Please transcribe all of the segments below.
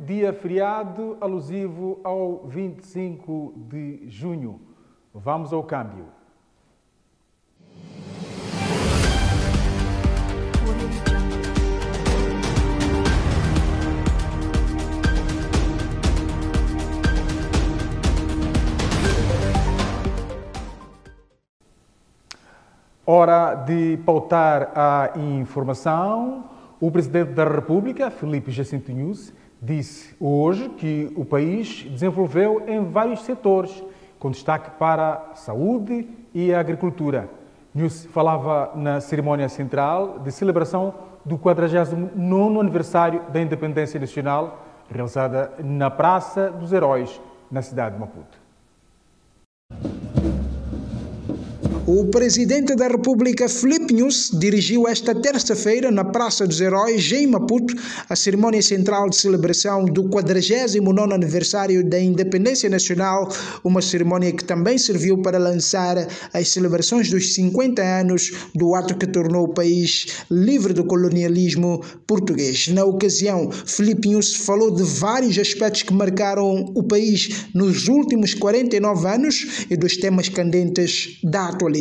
dia feriado alusivo ao 25 de junho. Vamos ao câmbio. Hora de pautar a informação. O Presidente da República, Filipe Jacinto Nyusi, disse hoje que o país desenvolveu em vários setores, com destaque para a saúde e a agricultura. Nyusi falava na cerimónia central de celebração do 49º aniversário da Independência Nacional, realizada na Praça dos Heróis, na cidade de Maputo. O Presidente da República, Filipe Nyusi, dirigiu esta terça-feira na Praça dos Heróis, em Maputo, a cerimónia central de celebração do 49º aniversário da Independência Nacional, uma cerimónia que também serviu para lançar as celebrações dos 50 anos do ato que tornou o país livre do colonialismo português. Na ocasião, Filipe Nyusi falou de vários aspectos que marcaram o país nos últimos 49 anos e dos temas candentes da atualidade.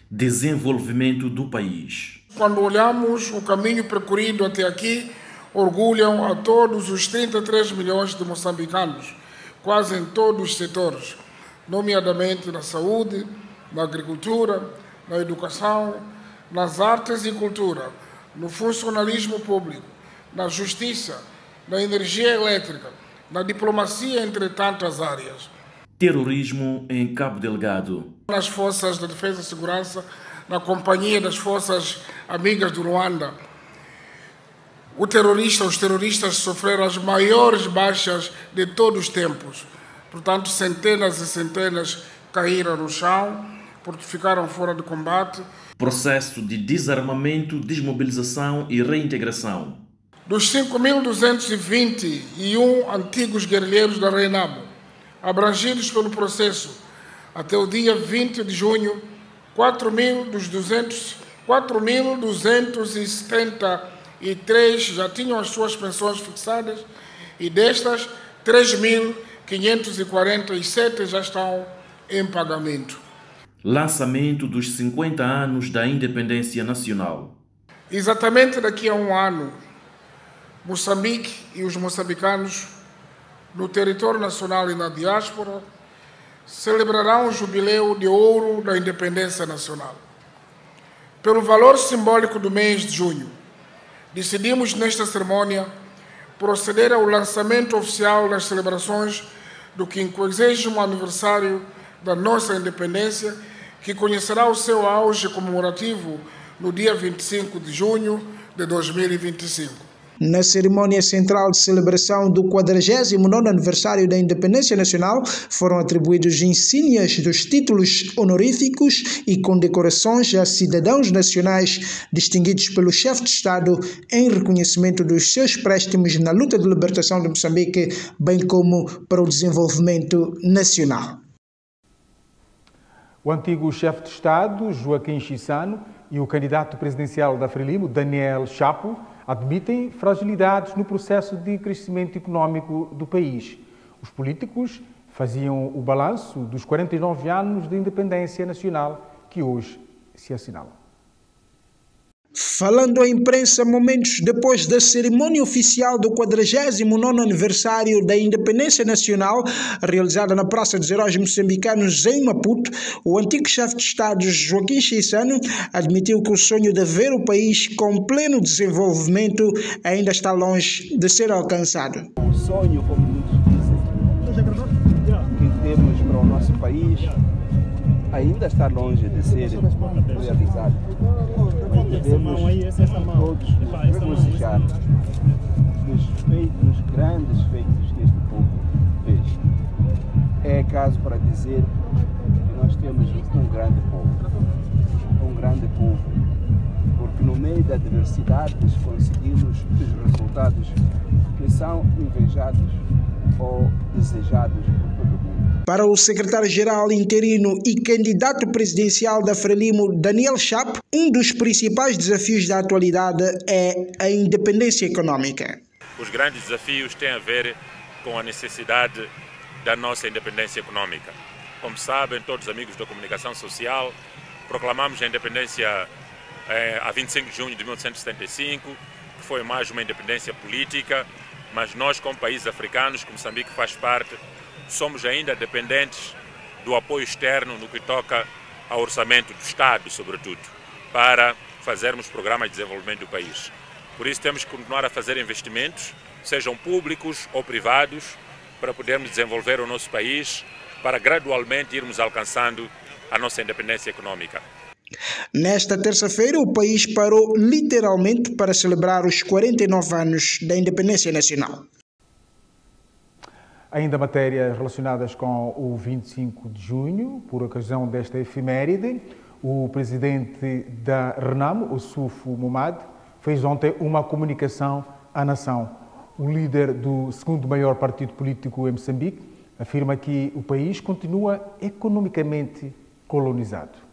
Desenvolvimento do país. Quando olhamos o caminho percorrido até aqui, orgulham a todos os 33 milhões de moçambicanos, quase em todos os setores, nomeadamente na saúde, na agricultura, na educação, nas artes e cultura, no funcionalismo público, na justiça, na energia elétrica, na diplomacia, entre tantas áreas. Terrorismo em Cabo Delgado. Nas forças de defesa e segurança, na companhia das forças amigas do Ruanda, os terroristas sofreram as maiores baixas de todos os tempos. Portanto, centenas e centenas caíram no chão, porque ficaram fora de combate. Processo de desarmamento, desmobilização e reintegração. Dos 5.221 antigos guerrilheiros da Renamo, abrangidos pelo processo, até o dia 20 de junho, 4.273 já tinham as suas pensões fixadas e destas, 3.547 já estão em pagamento. Lançamento dos 50 anos da Independência Nacional. Exatamente daqui a um ano, Moçambique e os moçambicanos no território nacional e na diáspora, celebrarão o jubileu de ouro da independência nacional. Pelo valor simbólico do mês de junho, decidimos nesta cerimônia proceder ao lançamento oficial das celebrações do 50º aniversário da nossa independência, que conhecerá o seu auge comemorativo no dia 25 de junho de 2025. Na cerimónia central de celebração do 49º aniversário da Independência Nacional, foram atribuídos insígnias dos títulos honoríficos e condecorações a cidadãos nacionais distinguidos pelo chefe de Estado em reconhecimento dos seus préstimos na luta de libertação de Moçambique, bem como para o desenvolvimento nacional. O antigo chefe de Estado, Joaquim Chissano, e o candidato presidencial da Frelimo, Daniel Chapo, admitem fragilidades no processo de crescimento econômico do país. Os políticos faziam o balanço dos 49 anos de independência nacional que hoje se assinalam. Falando à imprensa momentos depois da cerimônia oficial do 49º aniversário da Independência Nacional, realizada na Praça dos Heróis Moçambicanos em Maputo, o antigo chefe de Estado Joaquim Chissano admitiu que o sonho de ver o país com pleno desenvolvimento ainda está longe de ser alcançado. O sonho, como muitos dizem, que temos para o nosso país ainda está longe de ser realizado. Devemos todos regozijar nos grandes feitos que este povo fez. É caso para dizer que nós temos um grande povo, porque no meio da diversidade conseguimos os resultados que são invejados ou desejados por todo o mundo. Para o secretário-geral interino e candidato presidencial da Frelimo, Daniel Chapo, um dos principais desafios da atualidade é a independência econômica. os grandes desafios têm a ver com a necessidade da nossa independência econômica. Como sabem, todos os amigos da comunicação social, proclamamos a independência a 25 de junho de 1975, que foi mais uma independência política, mas nós, como países africanos, que Moçambique faz parte, somos ainda dependentes do apoio externo no que toca ao orçamento do Estado, sobretudo, para fazermos programas de desenvolvimento do país. Por isso temos que continuar a fazer investimentos, sejam públicos ou privados, para podermos desenvolver o nosso país, para gradualmente irmos alcançando a nossa independência econômica. Nesta terça-feira, o país parou literalmente para celebrar os 49 anos da independência nacional. Ainda matérias relacionadas com o 25 de junho, por ocasião desta efeméride, o presidente da RENAMO, Ossufo Momad, fez ontem uma comunicação à nação. O líder do segundo maior partido político em Moçambique afirma que o país continua economicamente colonizado.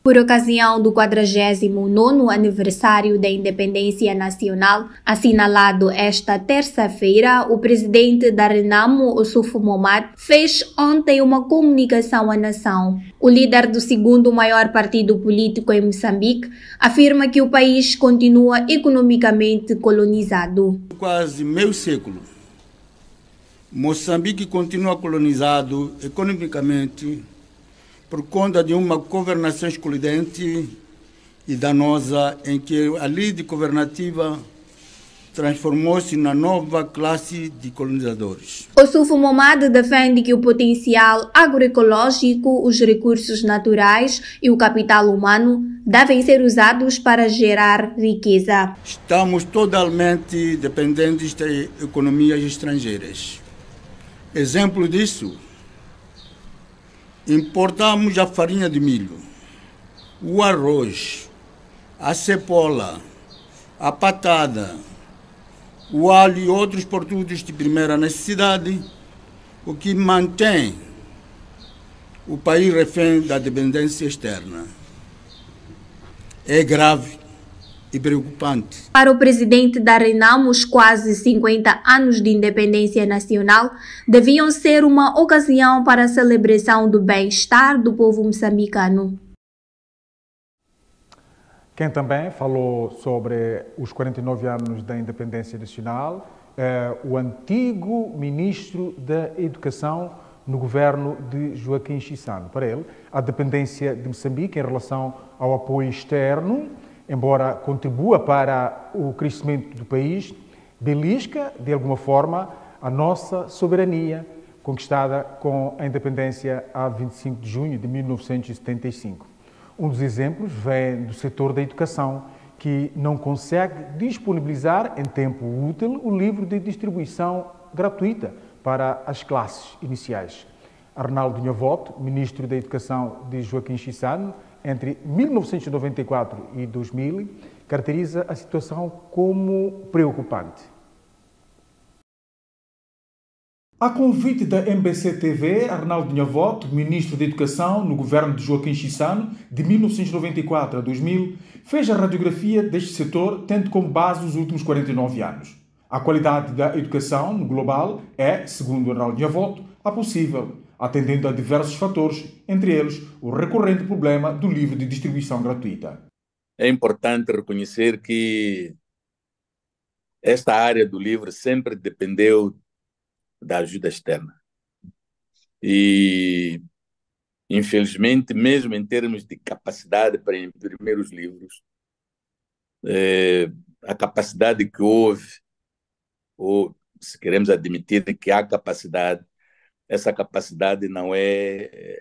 Por ocasião do 49º aniversário da independência nacional, assinalado esta terça-feira, o presidente da RENAMO, Ossufo Momad, fez ontem uma comunicação à nação. O líder do segundo maior partido político em Moçambique afirma que o país continua economicamente colonizado. Quase meio século, Moçambique continua colonizado economicamente por conta de uma governação excludente e danosa em que a lide governativa transformou-se na nova classe de colonizadores. Ossufo Momad defende que o potencial agroecológico, os recursos naturais e o capital humano devem ser usados para gerar riqueza. Estamos totalmente dependentes de economias estrangeiras. Exemplo disso, importamos a farinha de milho, o arroz, a cepola, a patada, o alho e outros produtos de primeira necessidade, o que mantém o país refém da dependência externa. É grave e preocupante. Para o presidente da RENAMO, os quase 50 anos de independência nacional deviam ser uma ocasião para a celebração do bem-estar do povo moçambicano. Quem também falou sobre os 49 anos da independência nacional é o antigo ministro da Educação no governo de Joaquim Chissano. Para ele, a dependência de Moçambique em relação ao apoio externo, embora contribua para o crescimento do país, belisca, de alguma forma, a nossa soberania conquistada com a independência a 25 de junho de 1975. Um dos exemplos vem do setor da educação, que não consegue disponibilizar em tempo útil o livro de distribuição gratuita para as classes iniciais. Arnaldo Nhavoto, ministro da Educação de Joaquim Chissano, entre 1994 e 2000, caracteriza a situação como preocupante. A convite da MBC TV, Arnaldo Nhavoto, ministro da Educação no governo de Joaquim Chissano, de 1994 a 2000, fez a radiografia deste setor, tendo como base os últimos 49 anos. A qualidade da educação no global é, segundo Arnaldo Nhavoto, a possível, atendendo a diversos fatores, entre eles o recorrente problema do livro de distribuição gratuita. É importante reconhecer que esta área do livro sempre dependeu da ajuda externa. E, infelizmente, mesmo em termos de capacidade para imprimir os livros, a capacidade que houve, ou se queremos admitir que há capacidade, essa capacidade não é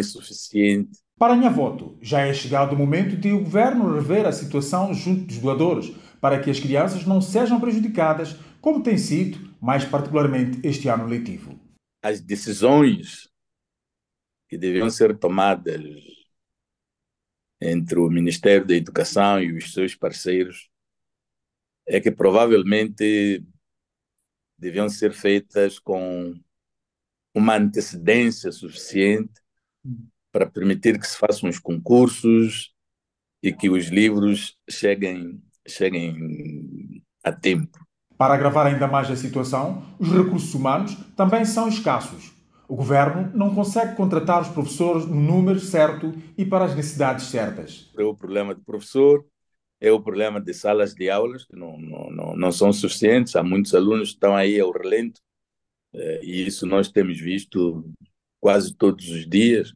suficiente. Para Nhavoto, já é chegado o momento de o governo rever a situação junto dos doadores, para que as crianças não sejam prejudicadas, como tem sido, mais particularmente este ano letivo. As decisões que deviam ser tomadas entre o Ministério da Educação e os seus parceiros é que provavelmente deviam ser feitas com uma antecedência suficiente para permitir que se façam os concursos e que os livros cheguem a tempo. Para agravar ainda mais a situação, os recursos humanos também são escassos. O governo não consegue contratar os professores no número certo e para as necessidades certas. É o problema do professor, é o problema de salas de aulas que não são suficientes. Há muitos alunos que estão aí ao relento e isso nós temos visto quase todos os dias.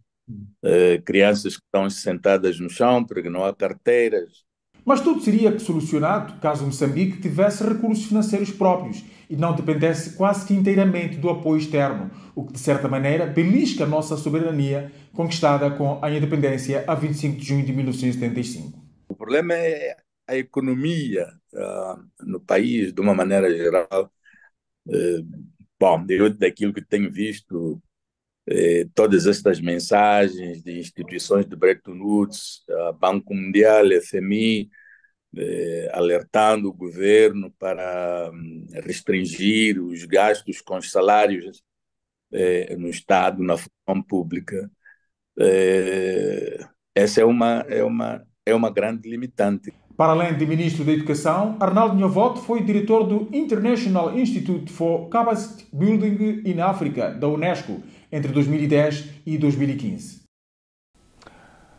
Crianças que estão sentadas no chão porque não há carteiras. Mas tudo seria solucionado caso Moçambique tivesse recursos financeiros próprios e não dependesse quase que inteiramente do apoio externo, o que de certa maneira belisca a nossa soberania conquistada com a independência a 25 de junho de 1975. O problema é a economia no país, de uma maneira geral. Bom, eu daquilo que tenho visto, todas estas mensagens de instituições de Bretton Woods, Banco Mundial, FMI, alertando o governo para restringir os gastos com os salários no Estado, na função pública. Essa é uma grande limitante. Para além de Ministro da Educação, Arnaldo Nhavote foi diretor do International Institute for Capacity Building in Africa, da Unesco, entre 2010 e 2015.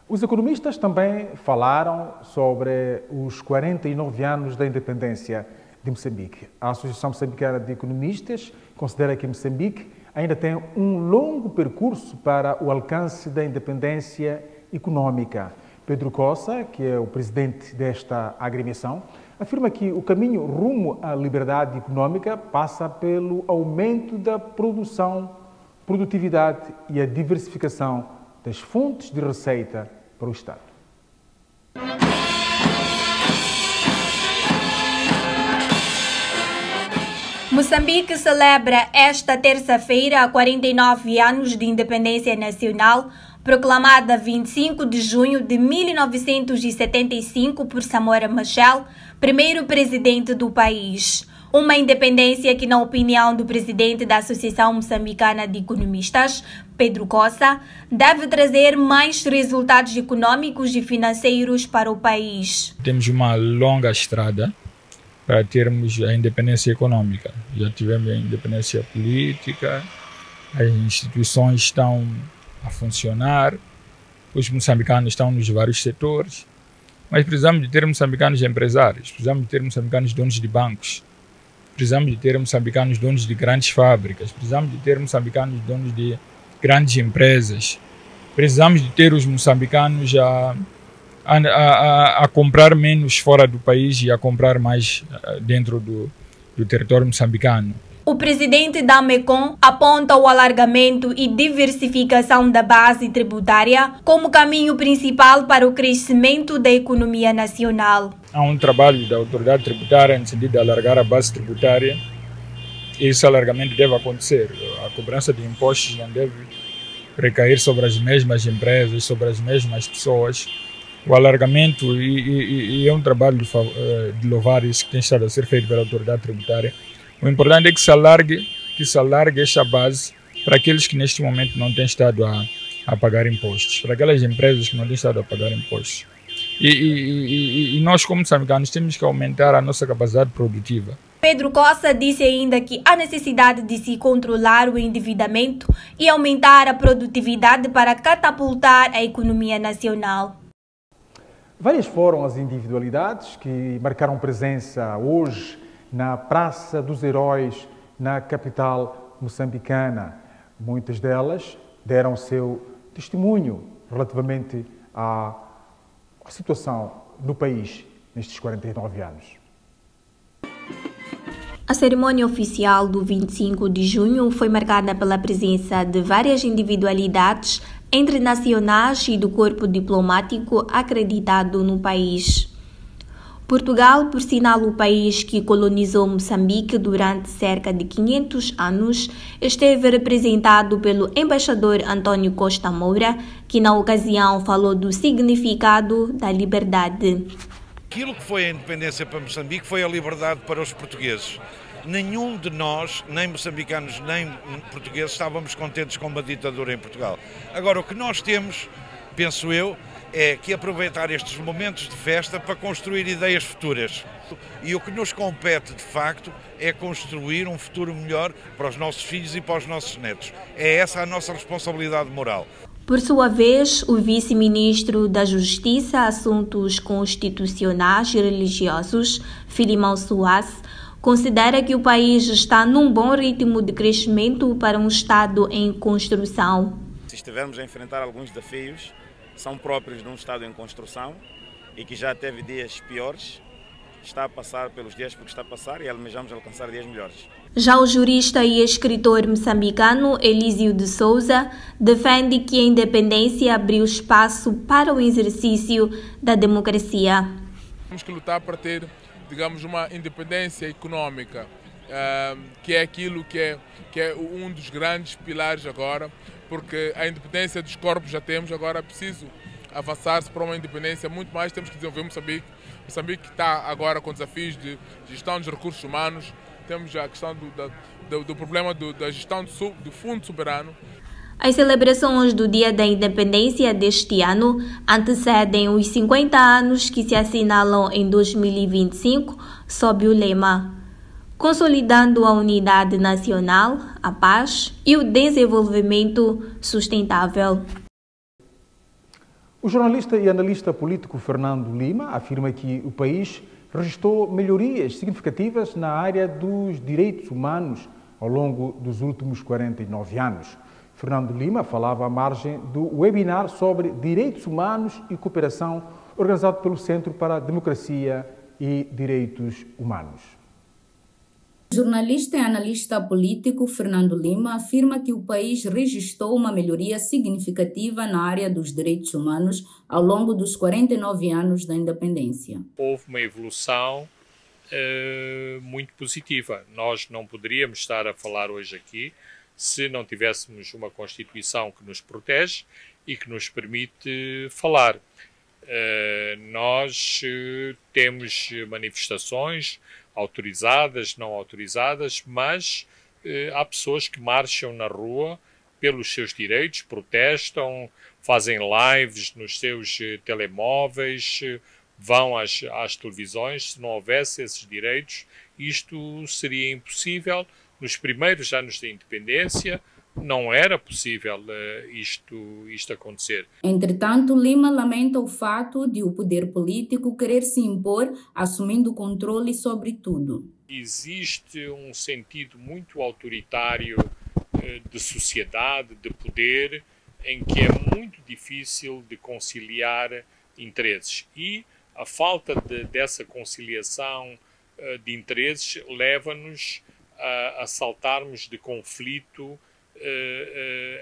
Os economistas também falaram sobre os 49 anos da independência de Moçambique. A Associação Moçambicana de Economistas considera que Moçambique ainda tem um longo percurso para o alcance da independência econômica. Pedro Cossa, que é o presidente desta agremiação, afirma que o caminho rumo à liberdade econômica passa pelo aumento da produtividade e a diversificação das fontes de receita para o Estado. Moçambique celebra esta terça-feira 49 anos de independência nacional, proclamada 25 de junho de 1975 por Samora Machel, primeiro presidente do país. Uma independência que, na opinião do presidente da Associação Moçambicana de Economistas, Pedro Cossa, deve trazer mais resultados econômicos e financeiros para o país. Temos uma longa estrada para termos a independência econômica. Já tivemos a independência política, as instituições estão a funcionar, os moçambicanos estão nos vários setores, mas precisamos de ter moçambicanos empresários, precisamos de ter moçambicanos donos de bancos, precisamos de ter moçambicanos donos de grandes fábricas, precisamos de ter moçambicanos donos de grandes empresas, precisamos de ter os moçambicanos a comprar menos fora do país e a comprar mais dentro do território moçambicano. O presidente da MECOM aponta o alargamento e diversificação da base tributária como caminho principal para o crescimento da economia nacional. Há um trabalho da autoridade tributária no sentido de alargar a base tributária. Esse alargamento deve acontecer. A cobrança de impostos não deve recair sobre as mesmas empresas, sobre as mesmas pessoas. O alargamento e é um trabalho de louvar isso que tem estado a ser feito pela autoridade tributária. O importante é que se alargue esta base para aqueles que neste momento não têm estado a pagar impostos, para aquelas empresas que não têm estado a pagar impostos. E nós, como moçambicanos, temos que aumentar a nossa capacidade produtiva. Pedro Cossa disse ainda que há necessidade de se controlar o endividamento e aumentar a produtividade para catapultar a economia nacional. Várias foram as individualidades que marcaram presença hoje na Praça dos Heróis, na capital moçambicana. Muitas delas deram seu testemunho relativamente à situação no país nestes 49 anos. A cerimônia oficial do 25 de junho foi marcada pela presença de várias individualidades internacionais e do corpo diplomático acreditado no país. Portugal, por sinal o país que colonizou Moçambique durante cerca de 500 anos, esteve representado pelo embaixador António Costa Moura, que na ocasião falou do significado da liberdade. Aquilo que foi a independência para Moçambique foi a liberdade para os portugueses. Nenhum de nós, nem moçambicanos nem portugueses, estávamos contentes com uma ditadura em Portugal. Agora, o que nós temos, penso eu, é que aproveitar estes momentos de festa para construir ideias futuras. E o que nos compete, de facto, é construir um futuro melhor para os nossos filhos e para os nossos netos. É essa a nossa responsabilidade moral. Por sua vez, o vice-ministro da Justiça, Assuntos Constitucionais e Religiosos, Filimão Soares, considera que o país está num bom ritmo de crescimento para um Estado em construção. Se estivermos a enfrentar alguns desafios, são próprios de um Estado em construção e que já teve dias piores, está a passar pelos dias porque está a passar e almejamos alcançar dias melhores. Já o jurista e escritor moçambicano Elísio de Souza defende que a independência abriu espaço para o exercício da democracia. Temos que lutar para ter, digamos, uma independência econômica, que é aquilo que é um dos grandes pilares agora, porque a independência dos corpos já temos, agora é preciso avançar-se para uma independência muito mais, temos que desenvolver Moçambique. Moçambique está agora com desafios de gestão dos recursos humanos, temos a questão do problema da gestão do Fundo Soberano. As celebrações do Dia da Independência deste ano antecedem os 50 anos que se assinalam em 2025 sob o lema Consolidando a Unidade Nacional, a Paz e o Desenvolvimento Sustentável. O jornalista e analista político Fernando Lima afirma que o país registrou melhorias significativas na área dos direitos humanos ao longo dos últimos 49 anos. Fernando Lima falava à margem do webinar sobre direitos humanos e cooperação organizado pelo Centro para a Democracia e Direitos Humanos. O jornalista e analista político Fernando Lima afirma que o país registrou uma melhoria significativa na área dos direitos humanos ao longo dos 49 anos da independência. Houve uma evolução muito positiva. Nós não poderíamos estar a falar hoje aqui se não tivéssemos uma Constituição que nos protege e que nos permite falar. Nós temos manifestações autorizadas, não autorizadas, mas há pessoas que marcham na rua pelos seus direitos, protestam, fazem lives nos seus telemóveis, vão às televisões. Se não houvesse esses direitos, isto seria impossível. Nos primeiros anos da independência, não era possível isto acontecer. Entretanto, Lima lamenta o fato de o poder político querer se impor, assumindo o controle sobre tudo. Existe um sentido muito autoritário de sociedade, de poder, em que é muito difícil de conciliar interesses. E a falta dessa conciliação de interesses leva-nos a saltarmos de conflito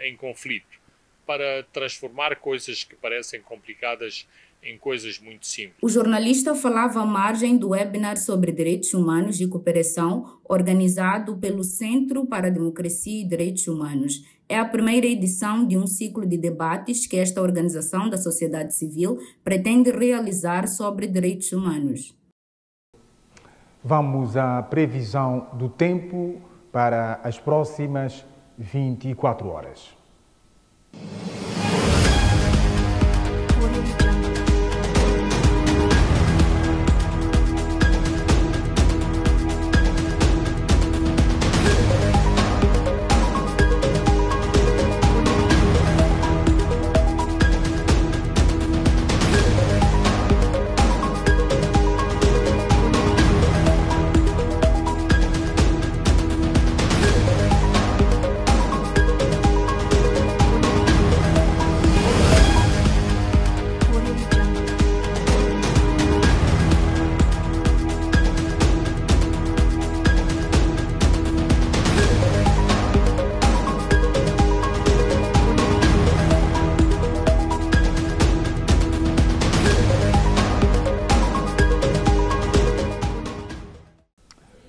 em conflito, para transformar coisas que parecem complicadas em coisas muito simples. O jornalista falava à margem do webinar sobre direitos humanos e cooperação, organizado pelo Centro para a Democracia e Direitos Humanos. É a primeira edição de um ciclo de debates que esta organização da sociedade civil pretende realizar sobre direitos humanos. Vamos à previsão do tempo para as próximas 24 horas.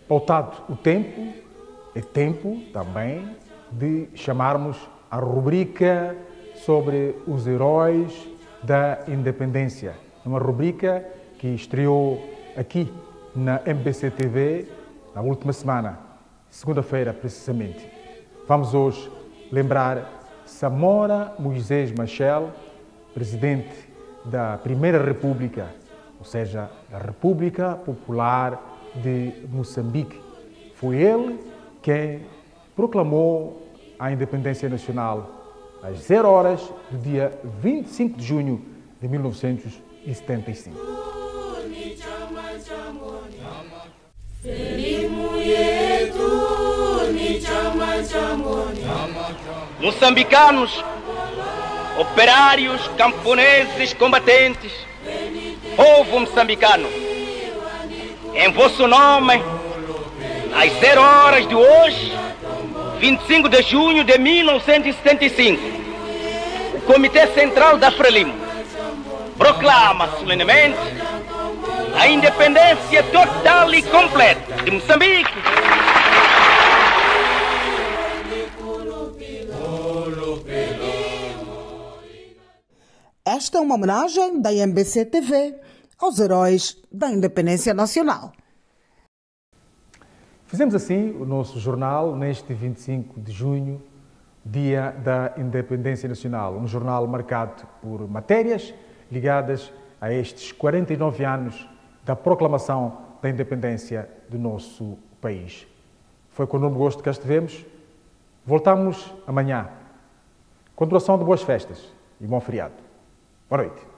Pautado o tempo, é tempo também de chamarmos a rubrica sobre os heróis da independência. É uma rubrica que estreou aqui na MBC TV na última semana, segunda-feira precisamente. Vamos hoje lembrar Samora Moisés Machel, presidente da Primeira República, ou seja, a República Popular de Moçambique. Foi ele quem proclamou a independência nacional às 0 horas do dia 25 de junho de 1975. Moçambicanos, operários, camponeses, combatentes, povo moçambicano, em vosso nome, às 0 horas de hoje, 25 de junho de 1975, o Comitê Central da Frelimo proclama solenemente a independência total e completa de Moçambique. Esta é uma homenagem da MBC TV aos heróis da Independência Nacional. Fizemos assim o nosso jornal neste 25 de junho, Dia da Independência Nacional. Um jornal marcado por matérias ligadas a estes 49 anos da proclamação da independência do nosso país. Foi com enorme gosto que cá estivemos. Voltamos amanhã. Continuação de boas festas e bom feriado. Boa noite.